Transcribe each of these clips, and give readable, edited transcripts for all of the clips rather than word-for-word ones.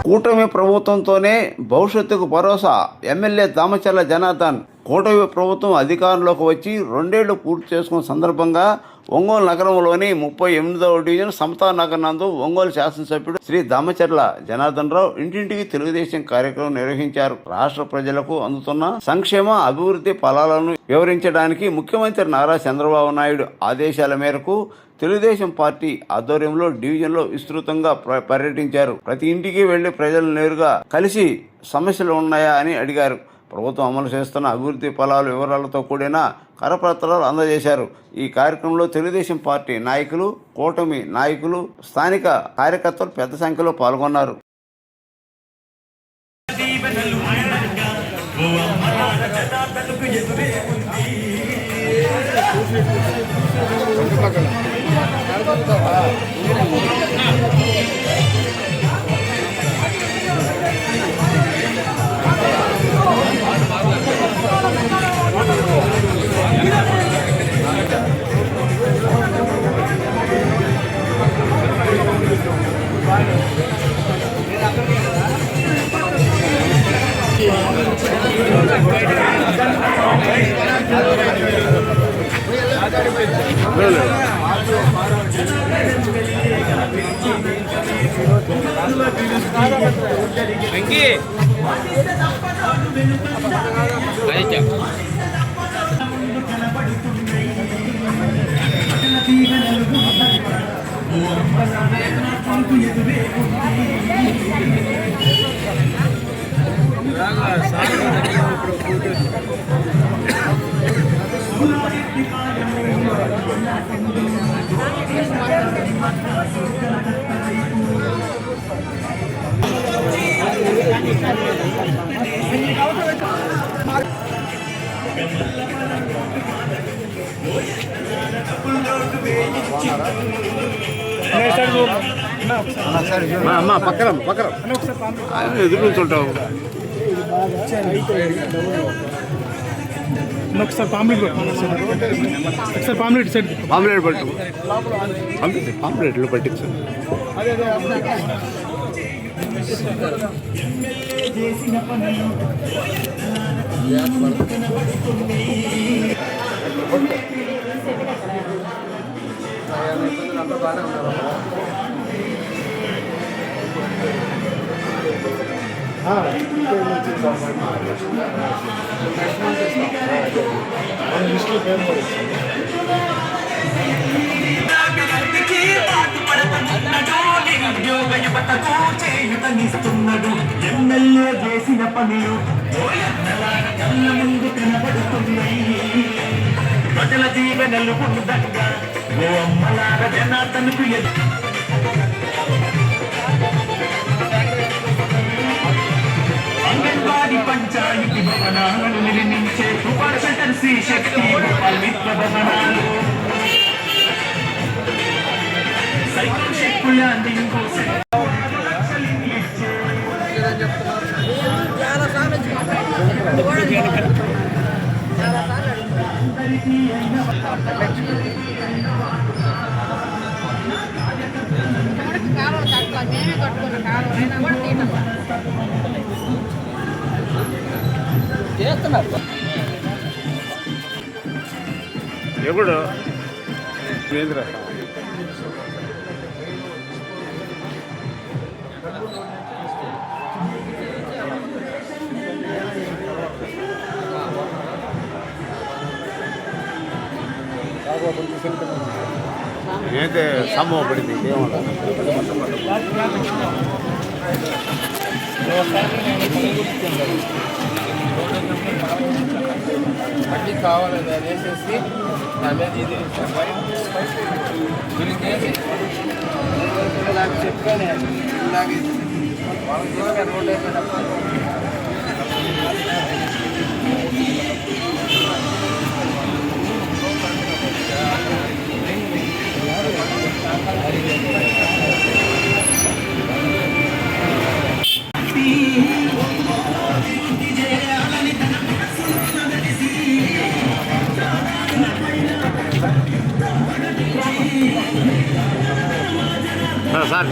కూటమి ప్రభుత్వంతోనే భవిష్యత్తుకు భరోసా. ఎమ్మెల్యే దామచర్ల జనార్దన్. కూటమి ప్రభుత్వం అధికారంలోకి వచ్చి 2 ఏళ్లు పూర్తి చేసుకున్న సందర్భంగా ఒంగోలు నగరంలోని 38వ డివిజన్ సమతా నగర్ నందు ఒంగోలు శాసనసభ్యుడు శ్రీ దామచర్ల జనార్దన్ రావు ఇంటింటికి తెలుగుదేశం కార్యక్రమం నిర్వహించారు. రాష్ట్ర ప్రజలకు అందుతున్న సంక్షేమ అభివృద్ధి ఫలాలను వివరించడానికి ముఖ్యమంత్రి నారా చంద్రబాబు నాయుడు ఆదేశాల మేరకు తెలుగుదేశం పార్టీ ఆధ్వర్యంలో డివిజన్లో విస్తృతంగా పర్యటించారు. ప్రతి ఇంటికి వెళ్లి ప్రజలు నేరుగా కలిసి సమస్యలు ఉన్నాయా అని అడిగారు. ప్రభుత్వం అమలు చేస్తున్న అభివృద్ధి ఫలాలు వివరాలతో కూడిన కరపత్రాలు అందజేశారు. ఈ కార్యక్రమంలో తెలుగుదేశం పార్టీ నాయకులు, కూటమి నాయకులు, స్థానిక కార్యకర్తలు పెద్ద సంఖ్యలో పాల్గొన్నారు. అమ్మా పక్కన ఎదురు నుంచుంటావు. ఒకసారి పాంప్లెట్ సెట్ పాంప్లెట్ పట్టు పాంప్లెట్లు పట్టించు. చేయుతనిస్తున్నాడు ఎమ్మెల్యే చేసిన పనులు కళ్ళ ముందు కనబడుతున్నాయి. ప్రజల దీవెనలు ఉండగా ఓ అమ్మలార జనార్దన్కు అంగన్వాడీ పంచాయతీ భవనాలను నిర్మించే సూపర్ సెంటర్ శ్రీ శక్తి మిత్ర భవనాలు సైకిల్ షెక్కు ల్యాండింగ్ కోసం ఎప్పుడు కేంద్ర నేనైతే సంభవం పడింది మళ్ళీ కావాలని అనేసి దాని మీద ఇది వీళ్ళకేసి నాకు చెప్పాను ఇలాగే వాళ్ళకి దూరంగా రోడ్ అయిపోయినప్పుడు సార్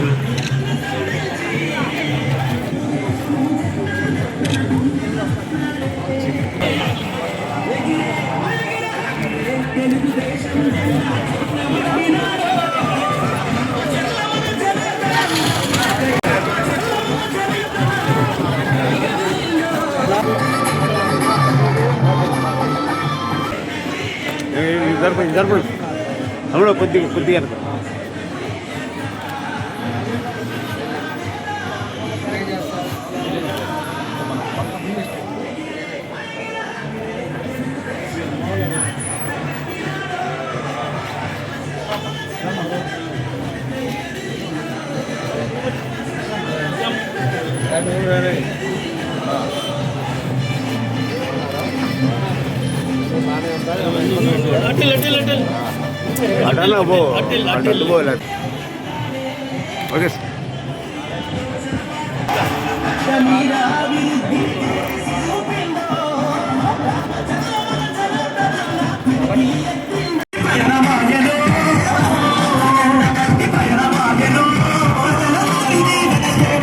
జరపడు తమ్ముడు కొద్దిగా కొద్దిగా అనుకో. అటన్నా పో అటు పోలే ఓకే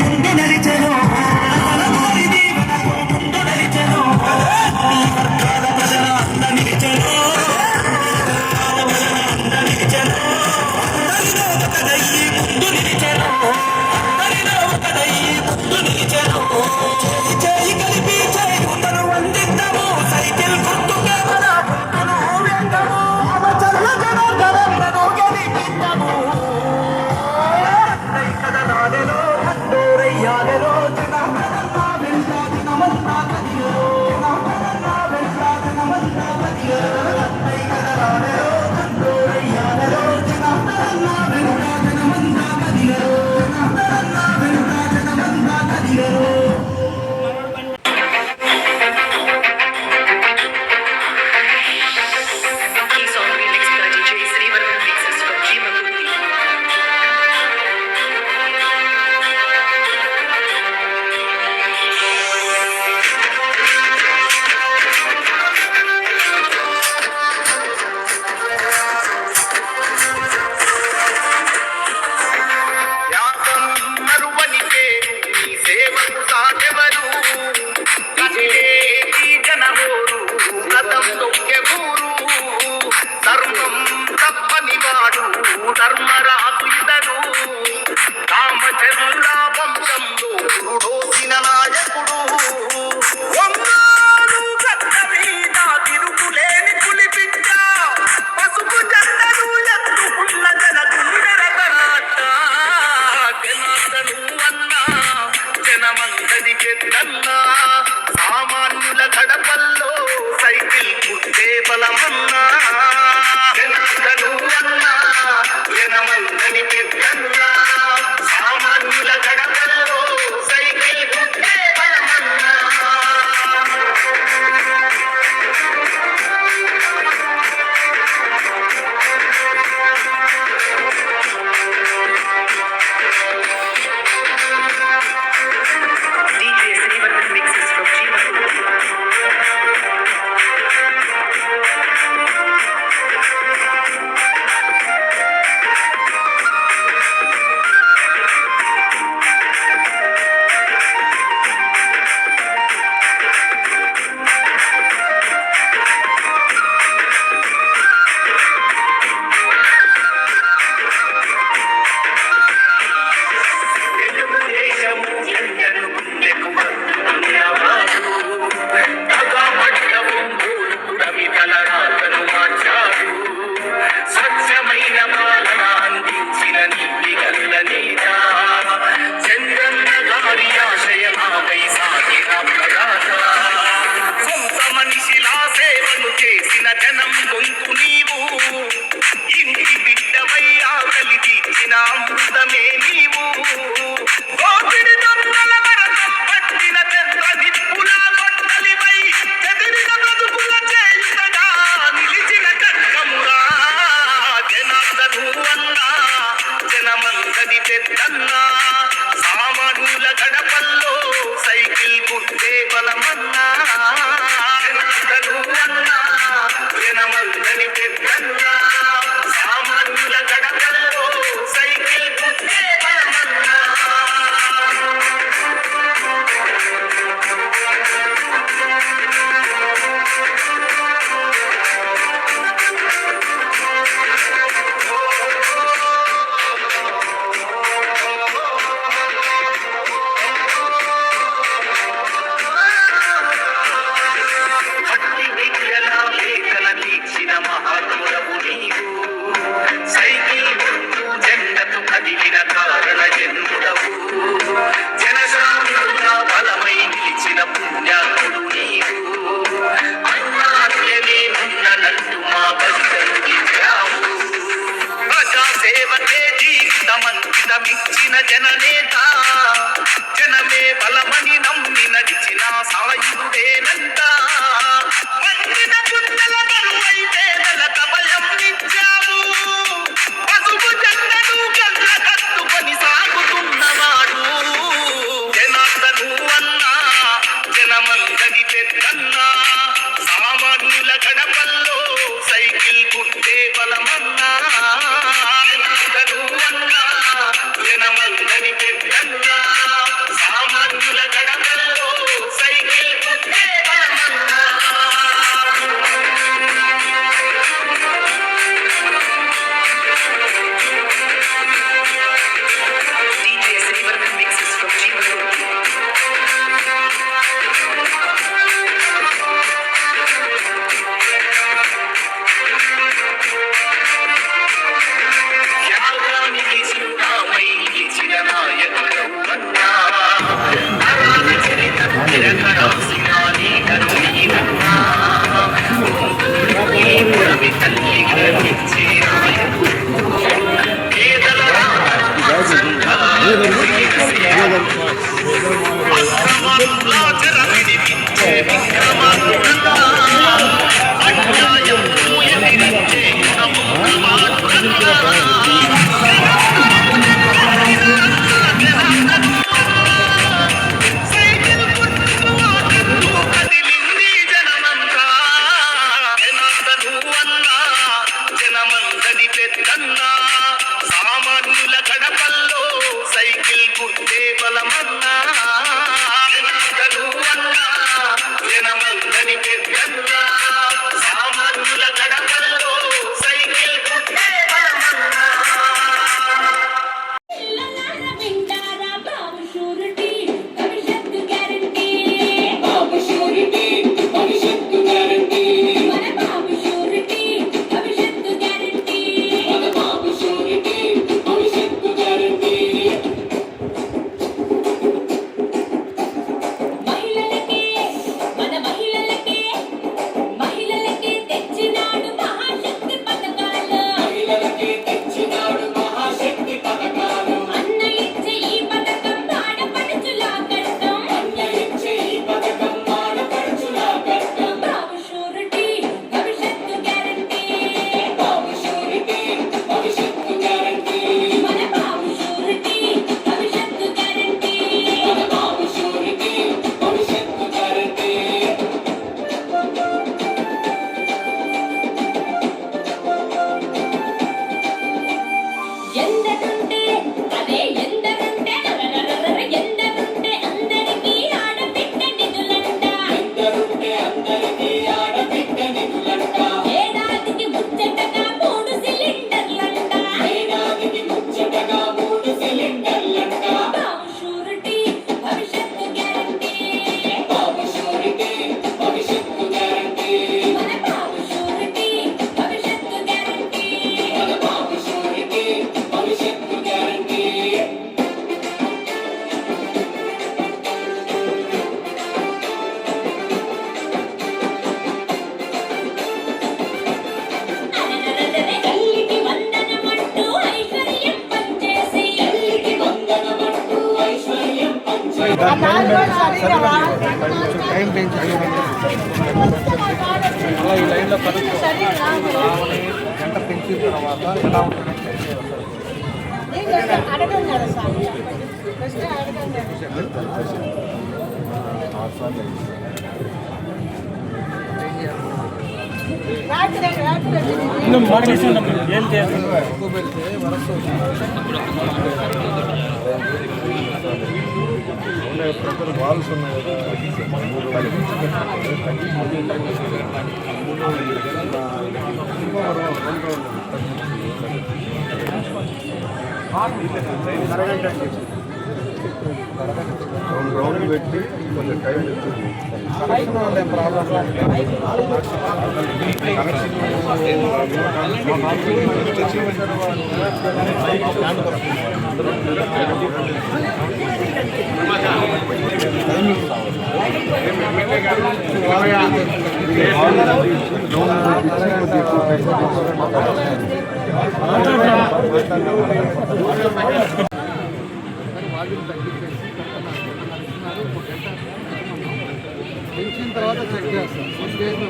ముందు నిలిచెను నేత జనమే బలమని నమ్మి నడిచిన సాయుడేనంట మందిన గుండెల బరువైతే నెల కబలం నిచ్చావు పసుపు జెండను గంట కట్టుకొని సాగుతున్నవాడు జనార్దను అన్నా జనమందరి పెద్దన్నా సామాన్యుల గడపల్లో సైకిల్ గుట్టే బలమన్నా జనార్దను అన్నా జనమందరి పెద్దన్నా సామాన్యుల గడపల్లో cycle గుట్టే బలమన్నా DJ Srivarman mixes from Jeevanmurthy. త్యాగానికి చిరునామై నిలిచిన నాయకుడవురన్నా. అరాగ చరిత్ర తిరగరాసిన నీ కరుణీరన్నా. ఈ పురమి తల్లిగా నిలిచే నాయకుడు. పేదల జనమందరి పెద్దన్నా సామాన్యుల గడపల్లో సైకిల్ గుర్తే బలమన్నా జనార్దను అన్నా జనమందరి పెద్దన్నా సామాన్యుల గడపల్లో సైకిల్ గుర్తే బలమన్నా వింటారా బాబు షూరిటీ భవిష్యత్తు గ్యారంటీ బాబు షూరిటీ భవిష్యత్తు గ్యారంటీ మన బాబు షూరిటీ భవిష్యత్తు గ్యారంటీ మన బాబు షూరిటీ భవిష్యత్తు గ్యారంటీ మహిళలకే మన మహిళలకే తెచ్చినాడు మహాశక్తి పథకాలు మహిళలకే తెచ్చినాడు మహాశక్తి పథకాలు అన్న ఇచ్చే ఈ పథకం ఆడపడుచులా కష్టం అన్న ఇచ్చే ఈ పథకం ఆడపడుచులా కష్టం బాబు షూరిటీ భవిష్యత్తు గ్యారంటీ బాబు షూరిటీ భవిష్యత్తు గ్యారంటీ మన బాబు షూరిటీ భవిష్యత్తు గ్యారంటీ మన బాబు షూరిటీ భవిష్యత్తు గ్యారంటీ ఎందరుంటే అదే ఎందరుంటే ఎందరుంటే అందరికీ ఆడబిడ్డ నిధులంట ఎందరుంటే అందరికీ ఆడబిడ్డ నిధులంట ఏడాదికి ముచ్చటగా 3 సిలిండర్లంట ఏడాదికి ముచ్చటగా 3 సిలిండర్లంట బాబు షూరిటీ భవిష్యత్తు గ్యారంటీ బాబు షూరిటీ భవిష్యత్తు గ్యారంటీ మన బాబు షూరిటీ భవిష్యత్తు గ్యారంటీ మన బాబు షూరిటీ భవిష్యత్తు గ్యారంటీ తల్లికి వందనమంటూ ఐశ్వర్యం పంచేసి తల్లికి వందనమంటూ ఐశ్వర్యం పంచేసి అలా ఈ లైన్లో కలుపుకోవాలి గంట పెంచిన తర్వాత ఎలా ఉంటుందంటే ఎక్కువ పెడితే వరస వాల్స్ ఉన్నాయి రౌండ్ పెట్టి కొంచెం టైం పెట్టి ఛార్జీలు తగ్గించేసి కొత్తన్నారు ఇస్తున్నారు. ఒక గంట పెంచిన తర్వాత చెక్ చేస్తాం. చెక్ చేసి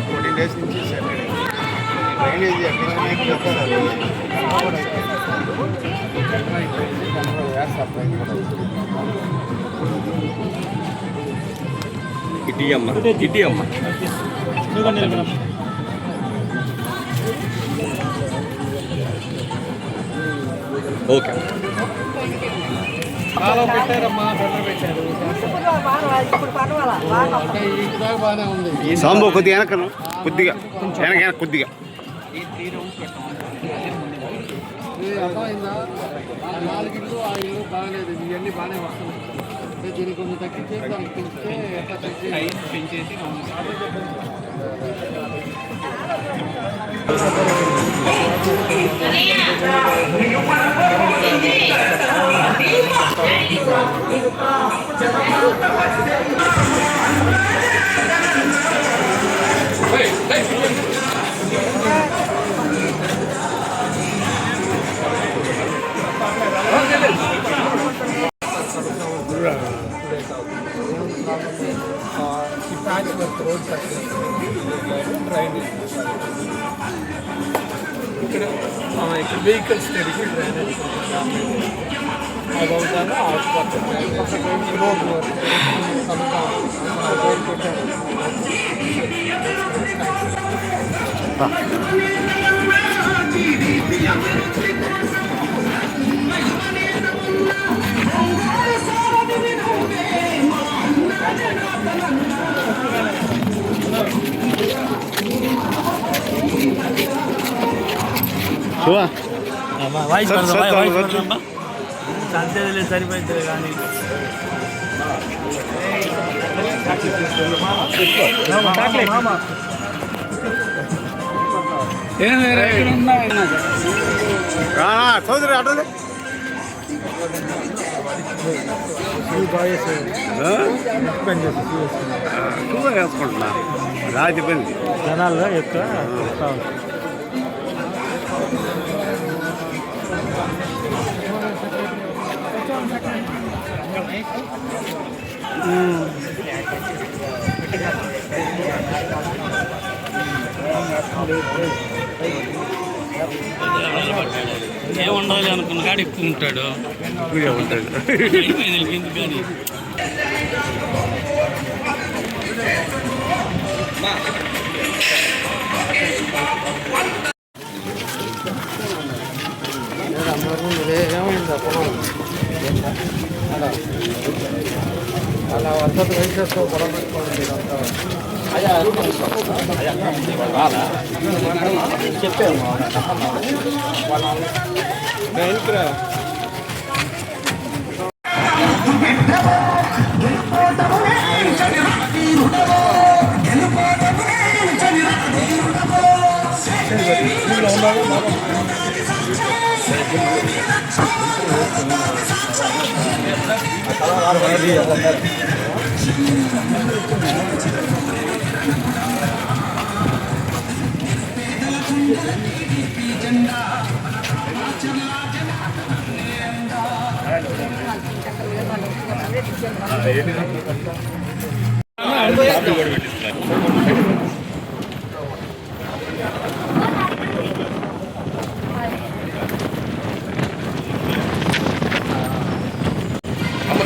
ఫోర్టీన్ డేస్ నుంచి డ్రైనేజీ ఇటీ అమ్మ ఓకే. చాలా పెట్టారమ్మా, బెటర్ పెట్టారు. అంటే ఈ దాకా బాగానే ఉంది. సాంబో కొద్దిగా వెనక కొద్దిగా వెనక కొద్దిగా ఇది అర్థమైందా? ఆ 4 ఇల్లు ఆ ఇల్లు బాగాలేదు, ఇవన్నీ బాగానే వస్తున్నాయి. అంటే దీన్ని కొంచెం తగ్గించేసి దానికి పెంచితే ఎట్లా పెంచేసి ప్యాచ్ వర్క్ రోడ్ డ్రైనేజ్ ఇక్కడ వెహికల్స్ తిరిగి డ్రైనేజ్ అదవుతాను రోడ్ వర్క్ చూడా వాయిస్ సంతేది సరిపోతుంది కానీ చౌదరి అడ్డలే వేసుకుంటున్నా రాజబంది జనాల్లో ఎక్కువ ఏముండాలి అనుకున్న కాడ ఎక్కువ ఉంటాడు ఎందుకు కానీ ఏమైందా పొలం అలా వద్దత వయసు పొలం పెట్టుకోండి.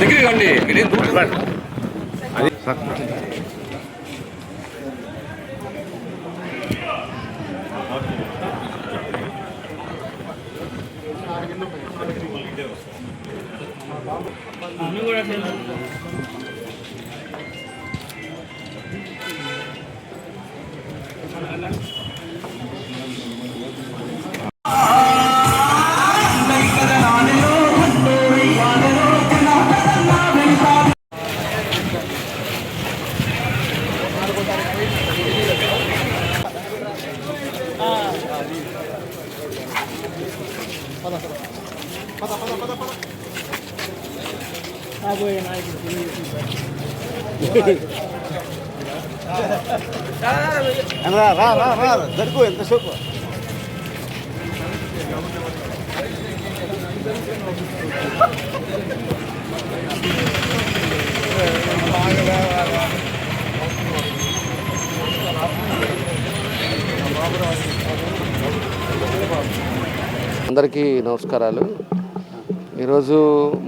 దగ్గర రండి మీరేం అది నాయకుడు రా రా రా రా జరుగు ఎంతసేపు అందరికీ నమస్కారాలు. ఈరోజు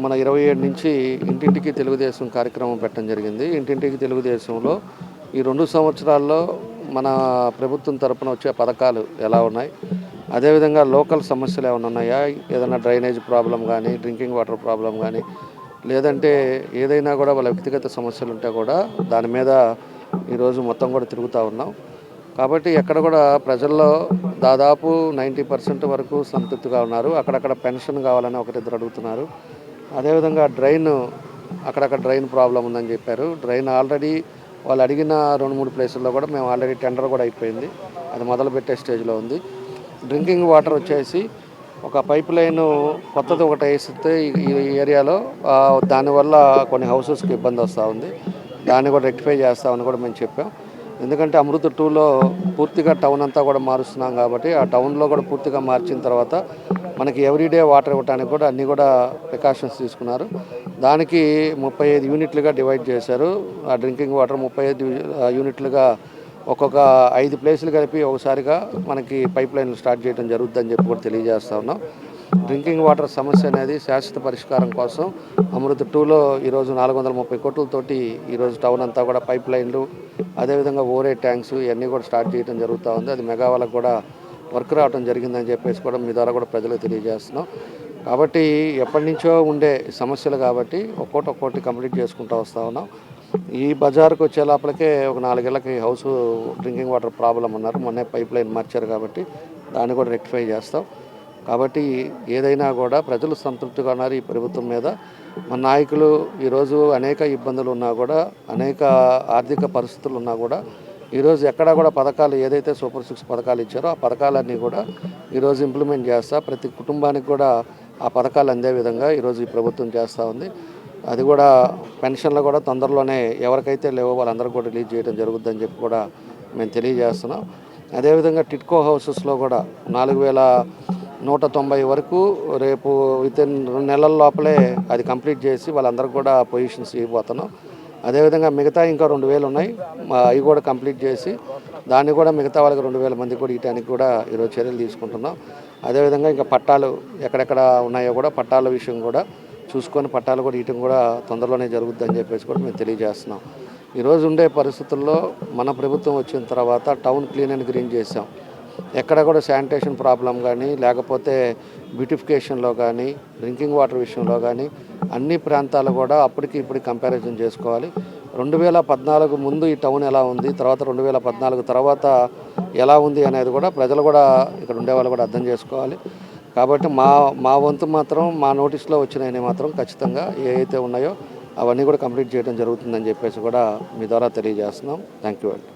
మన 27 నుంచి ఇంటింటికి తెలుగుదేశం కార్యక్రమం పెట్టడం జరిగింది. ఇంటింటికి తెలుగుదేశంలో ఈ 2 సంవత్సరాల్లో మన ప్రభుత్వం తరపున వచ్చే పథకాలు ఎలా ఉన్నాయి, అదేవిధంగా లోకల్ సమస్యలు ఏమైనా ఉన్నాయా, ఏదైనా డ్రైనేజ్ ప్రాబ్లం కానీ, డ్రింకింగ్ వాటర్ ప్రాబ్లం కానీ, లేదంటే ఏదైనా కూడా వాళ్ళ వ్యక్తిగత సమస్యలు ఉంటే కూడా దాని మీద ఈరోజు మొత్తం కూడా తిరుగుతూ ఉన్నాం. కాబట్టి ఎక్కడ కూడా ప్రజల్లో దాదాపు 90% వరకు సంతృప్తిగా ఉన్నారు. అక్కడక్కడ పెన్షన్ కావాలని ఒకరిద్దరు అడుగుతున్నారు. అదేవిధంగా అక్కడక్కడ డ్రైన్ ప్రాబ్లం ఉందని చెప్పారు. డ్రైన్ ఆల్రెడీ వాళ్ళు అడిగిన 2-3 ప్లేసుల్లో కూడా మేము ఆల్రెడీ టెండర్ కూడా అయిపోయింది, అది మొదలు పెట్టే స్టేజ్లో ఉంది. డ్రింకింగ్ వాటర్ వచ్చేసి ఒక పైప్ లైన్ కొత్తది ఒకటి వేస్తే ఈ ఏరియాలో దానివల్ల కొన్ని హౌసెస్కి ఇబ్బంది వస్తూ ఉంది. దాన్ని కూడా రెక్టిఫై చేస్తామని కూడా మేము చెప్పాం. ఎందుకంటే అమృత 2లో పూర్తిగా టౌన్ అంతా కూడా మారుస్తున్నాం కాబట్టి ఆ టౌన్లో కూడా పూర్తిగా మార్చిన తర్వాత మనకి ఎవ్రీడే వాటర్ ఇవ్వడానికి కూడా అన్నీ కూడా ప్రికాషన్స్ తీసుకున్నారు. దానికి 35 యూనిట్లుగా డివైడ్ చేశారు. ఆ డ్రింకింగ్ వాటర్ 35 యూనిట్లుగా ఒక్కొక్క 5 ప్లేసులు కలిపి ఒకసారిగా మనకి పైప్ లైన్లు స్టార్ట్ చేయడం జరుగుతుందని చెప్పి కూడా తెలియజేస్తా ఉన్నాం. డ్రింకింగ్ వాటర్ సమస్య అనేది శాశ్వత పరిష్కారం కోసం అమృత 2లో ఈరోజు 430 కోట్లతోటి ఈరోజు టౌన్ అంతా కూడా పైప్ లైన్లు, అదేవిధంగా ఓరే ట్యాంక్స్ ఇవన్నీ కూడా స్టార్ట్ చేయడం జరుగుతూ ఉంది. అది మెగా వాళ్ళకు కూడా వర్క్ రావడం జరిగిందని చెప్పేసి కూడా మీ ద్వారా కూడా ప్రజలకు తెలియజేస్తున్నాం. కాబట్టి ఎప్పటి నుంచో ఉండే సమస్యలు కాబట్టి ఒక్కోటి కంప్లీట్ చేసుకుంటూ వస్తూ ఉన్నాం. ఈ బజార్కి వచ్చే లోపలికే ఒక 4 ఏళ్ళకి హౌస్ డ్రింకింగ్ వాటర్ ప్రాబ్లం ఉన్నారు. మొన్నే పైప్ లైన్ మార్చారు కాబట్టి దాన్ని కూడా రెక్టిఫై చేస్తాం. కాబట్టి ఏదైనా కూడా ప్రజలు సంతృప్తిగా ఉన్నారు ఈ ప్రభుత్వం మీద. మన నాయకులు ఈరోజు అనేక ఇబ్బందులు ఉన్నా కూడా, అనేక ఆర్థిక పరిస్థితులు ఉన్నా కూడా ఈరోజు ఎక్కడా కూడా పథకాలు ఏదైతే సూపర్ 6 పథకాలు ఇచ్చారో ఆ పథకాలన్నీ కూడా ఈరోజు ఇంప్లిమెంట్ చేస్తా, ప్రతి కుటుంబానికి కూడా ఆ పథకాలు అందే విధంగా ఈరోజు ఈ ప్రభుత్వం చేస్తూ ఉంది. అది కూడా పెన్షన్లు కూడా తొందరలోనే ఎవరికైతే లేవో వాళ్ళందరూ కూడా రిలీజ్ చేయడం జరుగుతుందని చెప్పి కూడా మేము తెలియజేస్తున్నాం. అదేవిధంగా టిట్కో హౌసెస్లో కూడా 4190 వరకు రేపు వితిన్ 2 నెలల లోపలే అది కంప్లీట్ చేసి వాళ్ళందరికీ కూడా పొజిషన్స్ ఇవ్వబోతున్నాం. అదేవిధంగా మిగతా ఇంకా 2000 ఉన్నాయి, అవి కూడా కంప్లీట్ చేసి దాన్ని కూడా మిగతా వాళ్ళకి 2000 మంది కూడా ఇవ్వడానికి కూడా ఈరోజు చర్యలు తీసుకుంటున్నాం. అదేవిధంగా ఇంకా పట్టాలు ఎక్కడెక్కడ ఉన్నాయో కూడా పట్టాల విషయం కూడా చూసుకొని పట్టాలు కూడా ఇవ్వడం కూడా తొందరలోనే జరుగుతుందని చెప్పేసి కూడా మేము తెలియజేస్తున్నాం. ఈరోజు ఉండే పరిస్థితుల్లో మన ప్రభుత్వం వచ్చిన తర్వాత టౌన్ క్లీన్ అండ్ గ్రీన్ చేసాం. ఎక్కడ కూడా శానిటేషన్ ప్రాబ్లం కానీ, లేకపోతే బ్యూటిఫికేషన్లో కానీ, డ్రింకింగ్ వాటర్ విషయంలో కానీ అన్ని ప్రాంతాలు కూడా అప్పటికి ఇప్పుడు కంపారిజన్ చేసుకోవాలి. 2014 ముందు ఈ టౌన్ ఎలా ఉంది, తర్వాత 2014 తర్వాత ఎలా ఉంది అనేది కూడా ప్రజలు కూడా ఇక్కడ ఉండేవాళ్ళు కూడా అర్థం చేసుకోవాలి. కాబట్టి మా వంతు మాత్రం మా నోటీస్లో వచ్చినవి మాత్రం ఖచ్చితంగా ఏవైతే ఉన్నాయో అవన్నీ కూడా కంప్లీట్ చేయడం జరుగుతుందని చెప్పేసి కూడా మీ ద్వారా తెలియజేస్తున్నాం. థ్యాంక్ యూ అండి.